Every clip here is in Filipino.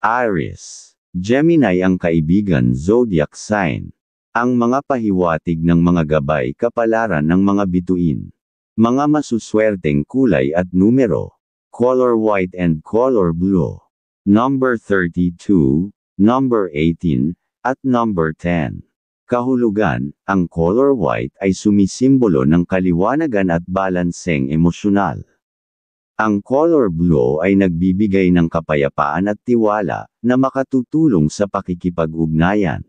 Aries. Gemini ang kaibigan zodiac sign. Ang mga pahiwatig ng mga gabay kapalaran ng mga bituin. Mga masuswerteng kulay at numero. Color white and color blue. Number 32, number 18, at number 10. Kahulugan, ang color white ay sumisimbolo ng kaliwanagan at balanseng emosyonal. Ang color blue ay nagbibigay ng kapayapaan at tiwala na makatutulong sa pakikipag-ugnayan.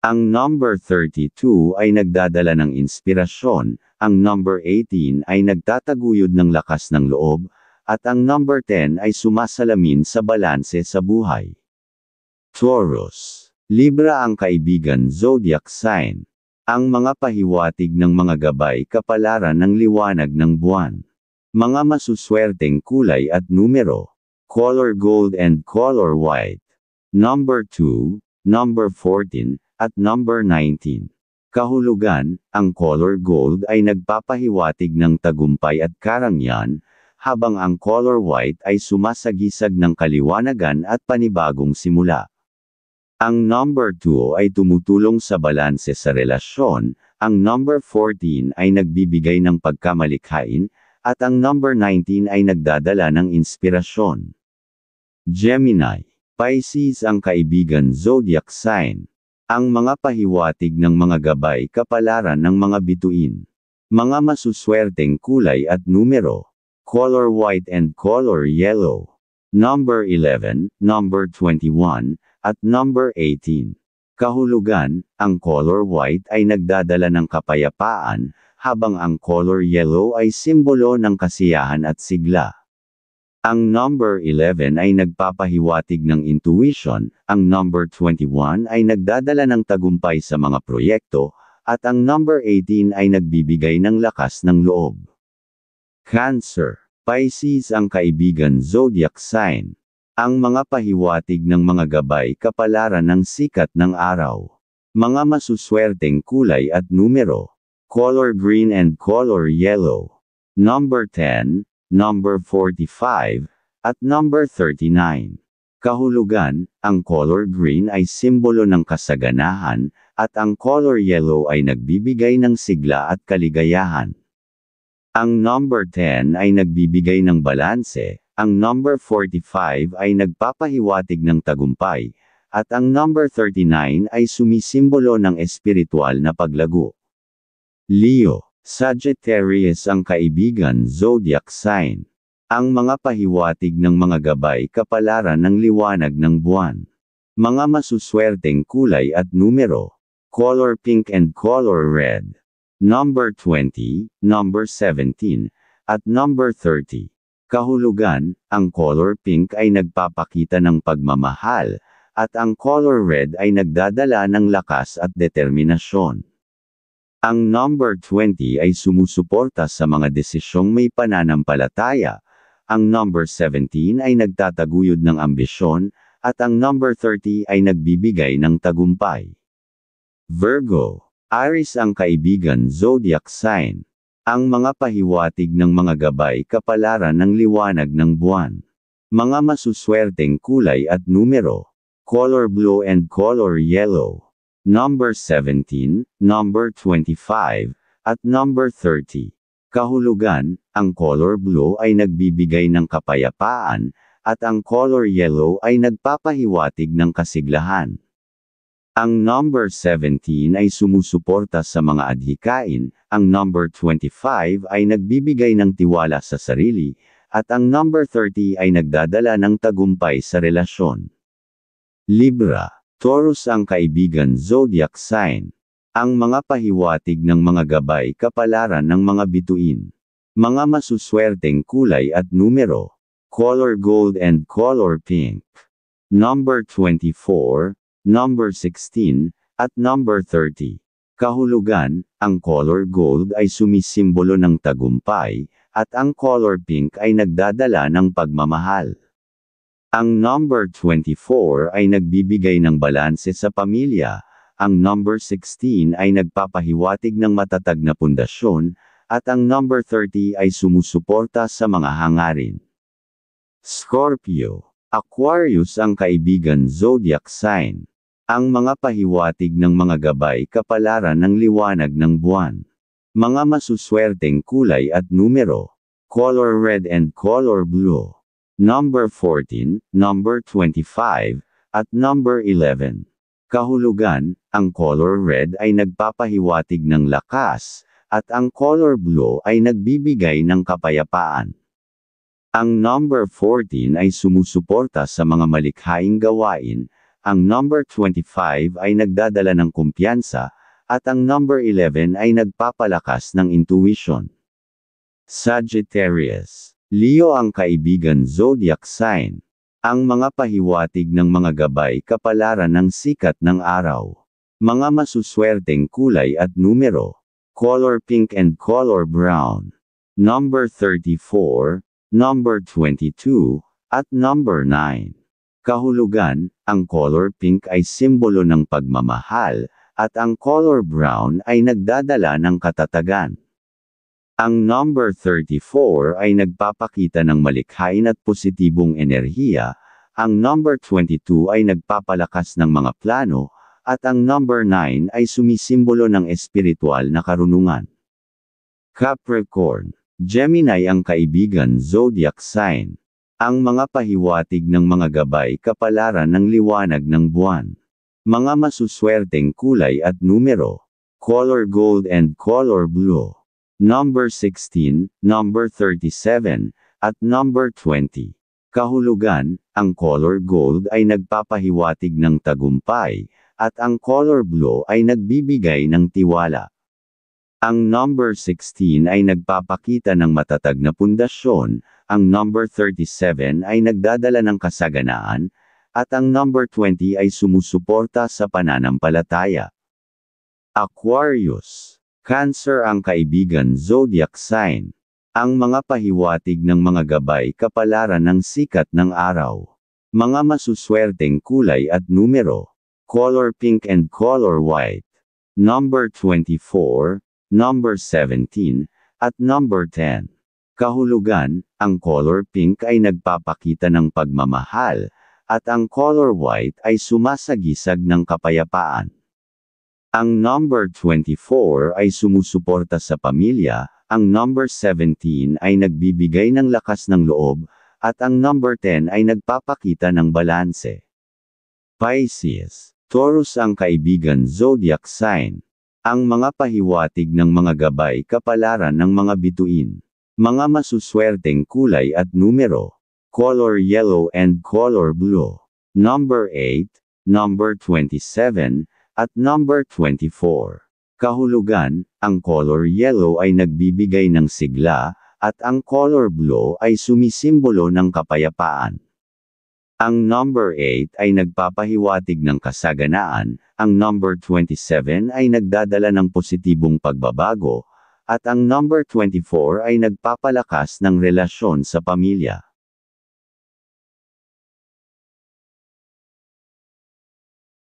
Ang number 32 ay nagdadala ng inspirasyon, ang number 18 ay nagtataguyod ng lakas ng loob, at ang number 10 ay sumasalamin sa balanse sa buhay. Taurus. Libra ang kaibigan zodiac sign. Ang mga pahiwatig ng mga gabay kapalaran ng liwanag ng buwan. Mga masuswerteng kulay at numero. Color gold and color white. Number 2, number 14, at number 19. Kahulugan, ang color gold ay nagpapahiwatig ng tagumpay at karangyaan, habang ang color white ay sumasagisag ng kaliwanagan at panibagong simula. Ang number 2 ay tumutulong sa balanse sa relasyon, ang number 14 ay nagbibigay ng pagkamalikhain, at ang number 19 ay nagdadala ng inspirasyon. Gemini. Pisces ang kaibigan zodiac sign. Ang mga pahiwatig ng mga gabay kapalaran ng mga bituin. Mga masuswerteng kulay at numero. Color white and color yellow. Number 11, number 21, at number 18. Kahulugan, ang color white ay nagdadala ng kapayapaan, habang ang color yellow ay simbolo ng kasiyahan at sigla. Ang number 11 ay nagpapahiwatig ng intuition, ang number 21 ay nagdadala ng tagumpay sa mga proyekto, at ang number 18 ay nagbibigay ng lakas ng loob. Cancer. Pisces ang kaibigan zodiac sign. Ang mga pahiwatig ng mga gabay kapalaran ng sikat ng araw. Mga masuswerteng kulay at numero. Color green and color yellow. Number 10, number 45, at number 39. Kahulugan, ang color green ay simbolo ng kasaganahan, at ang color yellow ay nagbibigay ng sigla at kaligayahan. Ang number 10 ay nagbibigay ng balanse, ang number 45 ay nagpapahiwatig ng tagumpay, at ang number 39 ay sumisimbolo ng espiritual na paglago. Leo. Sagittarius ang kaibigan zodiac sign. Ang mga pahiwatig ng mga gabay kapalaran ng liwanag ng buwan. Mga masuswerteng kulay at numero. Color pink and color red. Number 20, number 17, at number 30. Kahulugan, ang color pink ay nagpapakita ng pagmamahal, at ang color red ay nagdadala ng lakas at determinasyon. Ang number 20 ay sumusuporta sa mga desisyong may pananampalataya, ang number 17 ay nagtataguyod ng ambisyon, at ang number 30 ay nagbibigay ng tagumpay. Virgo. Aries ang kaibigan zodiac sign. Ang mga pahiwatig ng mga gabay kapalaran ng liwanag ng buwan. Mga masuswerteng kulay at numero. Color blue and color yellow. Number 17, number 25, at number 30. Kahulugan, ang color blue ay nagbibigay ng kapayapaan, at ang color yellow ay nagpapahiwatig ng kasiglahan. Ang number 17 ay sumusuporta sa mga adhikain, ang number 25 ay nagbibigay ng tiwala sa sarili, at ang number 30 ay nagdadala ng tagumpay sa relasyon. Libra. Taurus ang kaibigan zodiac sign. Ang mga pahiwatig ng mga gabay kapalaran ng mga bituin. Mga masuswerteng kulay at numero. Color gold and color pink. Number 24, number 16, at number 30. Kahulugan, ang color gold ay sumisimbolo ng tagumpay, at ang color pink ay nagdadala ng pagmamahal. Ang number 24 ay nagbibigay ng balanse sa pamilya, ang number 16 ay nagpapahiwatig ng matatag na pundasyon, at ang number 30 ay sumusuporta sa mga hangarin. Scorpio. Aquarius ang kaibigan zodiac sign. Ang mga pahiwatig ng mga gabay kapalaran ng liwanag ng buwan. Mga masuswerteng kulay at numero. Color red and color blue. Number 14, number 25, at number 11. Kahulugan, ang color red ay nagpapahiwatig ng lakas, at ang color blue ay nagbibigay ng kapayapaan. Ang number 14 ay sumusuporta sa mga malikhaing gawain, ang number 25 ay nagdadala ng kumpiyansa, at ang number 11 ay nagpapalakas ng intuition. Sagittarius. Leo ang kaibigan zodiac sign. Ang mga pahiwatig ng mga gabay kapalaran ng sikat ng araw. Mga masuswerteng kulay at numero. Color pink and color brown. Number 34, number 22, at number 9. Kahulugan, ang color pink ay simbolo ng pagmamahal, at ang color brown ay nagdadala ng katatagan. Ang number 34 ay nagpapakita ng malikhain at positibong enerhiya, ang number 22 ay nagpapalakas ng mga plano, at ang number 9 ay sumisimbolo ng espiritual na karunungan. Capricorn. Gemini ang kaibigan zodiac sign. Ang mga pahiwatig ng mga gabay kapalaran ng liwanag ng buwan. Mga masuswerteng kulay at numero. Color gold and color blue. Number 16, number 37, at number 20. Kahulugan, ang color gold ay nagpapahiwatig ng tagumpay, at ang color blue ay nagbibigay ng tiwala. Ang number 16 ay nagpapakita ng matatag na pundasyon, ang number 37 ay nagdadala ng kasaganaan, at ang number 20 ay sumusuporta sa pananampalataya. Aquarius. Cancer ang kaibigan zodiac sign. Ang mga pahiwatig ng mga gabay kapalaran ng sikat ng araw. Mga masuswerteng kulay at numero. Color pink and color white. Number 24, number 17, at number 10. Kahulugan, ang color pink ay nagpapakita ng pagmamahal, at ang color white ay sumasagisag ng kapayapaan. Ang number 24 ay sumusuporta sa pamilya, ang number 17 ay nagbibigay ng lakas ng loob, at ang number 10 ay nagpapakita ng balanse. Pisces. Taurus ang kaibigan zodiac sign. Ang mga pahiwatig ng mga gabay kapalaran ng mga bituin. Mga masuswerteng kulay at numero. Color yellow and color blue. Number 8, number 27, at number 24. Kahulugan, ang color yellow ay nagbibigay ng sigla, at ang color blue ay sumisimbolo ng kapayapaan. Ang number 8 ay nagpapahiwatig ng kasaganaan, ang number 27 ay nagdadala ng positibong pagbabago, at ang number 24 ay nagpapalakas ng relasyon sa pamilya.